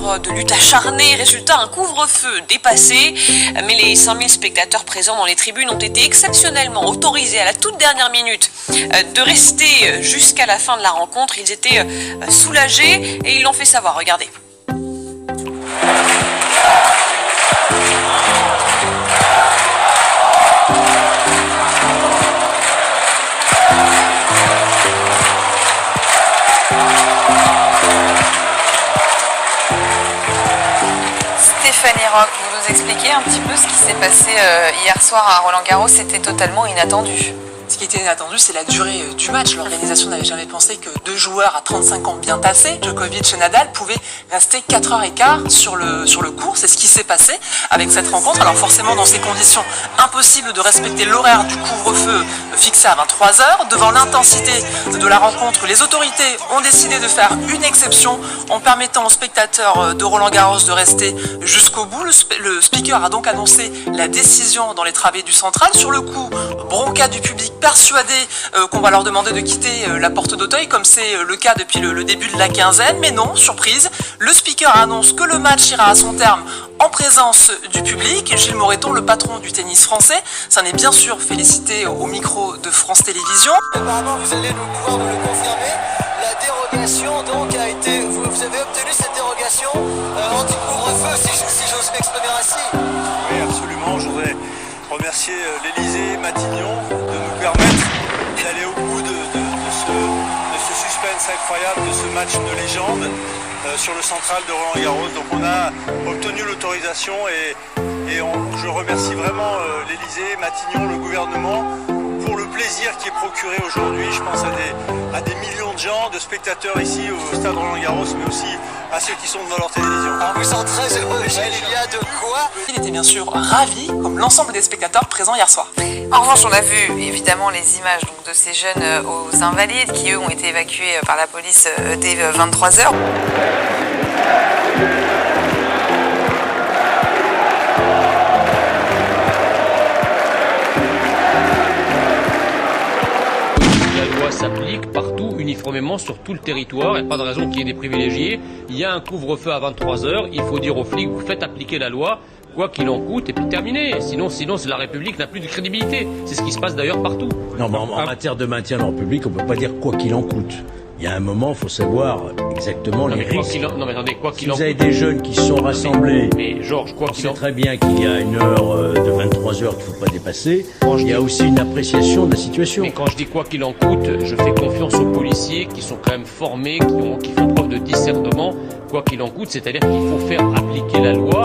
heures de lutte acharnée. Résultat, un couvre-feu dépassé. Mais les 5000 spectateurs présents dans les tribunes ont été exceptionnellement autorisés à la toute dernière minute de rester jusqu'à la fin de la rencontre. Ils étaient soulagés et ils l'ont fait savoir. Regardez. Stéphanie Roch, vous nous expliquez un petit peu ce qui s'est passé hier soir à Roland-Garros. C'était totalement inattendu. Ce qui était inattendu, c'est la durée du match. L'organisation n'avait jamais pensé que deux joueurs à 35 ans bien tassés, Djokovic et Nadal, pouvaient rester 4h15 sur le court. C'est ce qui s'est passé avec cette rencontre. Alors forcément, dans ces conditions, impossible de respecter l'horaire du couvre-feu fixé à 23h. Devant l'intensité de la rencontre, les autorités ont décidé de faire une exception en permettant aux spectateurs de Roland-Garros de rester jusqu'au bout. Le speaker a donc annoncé la décision dans les travées du central. Sur le coup, bronca du public persuadé qu'on va leur demander de quitter la porte d'Auteuil, comme c'est le cas depuis le début de la quinzaine. Mais non, surprise, le speaker annonce que le match ira à son terme en présence du public. Gilles Moreton, le patron du tennis français, s'en est bien sûr félicité au micro de France Télévisions. Apparemment, vous allez pouvoir nous le confirmer. La dérogation donc a été... Vous avez obtenu cette dérogation anti-couvre-feu, si j'ose m'exprimer ainsi. Oui, absolument. Je voudrais remercier l'Élysée, Matignon, de nous permettre d'aller au bout de ce suspense incroyable, de ce match de légende sur le central de Roland-Garros. Donc on a obtenu l'autorisation et je remercie vraiment l'Élysée, Matignon, le gouvernement pour le plaisir qui est procuré aujourd'hui. Je pense à des millions de gens, de spectateurs ici au stade Roland-Garros, mais aussi à ceux qui sont devant leur télévision. Alors vous êtes très heureux, Gilles, il y a de quoi. Il était bien sûr ravi, comme l'ensemble des spectateurs présents hier soir. En revanche, on a vu évidemment les images donc, de ces jeunes aux Invalides qui, eux, ont été évacués par la police dès 23h. S'applique partout, uniformément, sur tout le territoire. Il n'y a pas de raison qu'il y ait des privilégiés. Il y a un couvre-feu à 23h. Il faut dire aux flics, vous faites appliquer la loi, quoi qu'il en coûte, et puis terminé. Sinon, la République n'a plus de crédibilité. C'est ce qui se passe d'ailleurs partout. Non, mais en matière de maintien de la République, on ne peut pas dire quoi qu'il en coûte. Il y a un moment, il faut savoir exactement les risques. Non, mais attendez, quoi qu'il en coûte. Vous avez coûte. des jeunes qui sont rassemblés. Mais Georges, quoi qu'il en coûte. On sait très bien qu'il y a une heure de 23 heures qu'il ne faut pas dépasser. Il y a aussi une appréciation de la situation. Mais quand je dis quoi qu'il en coûte, je fais confiance aux policiers qui sont quand même formés, qui font preuve de discernement. Quoi qu'il en coûte, c'est-à-dire qu'il faut faire appliquer la loi.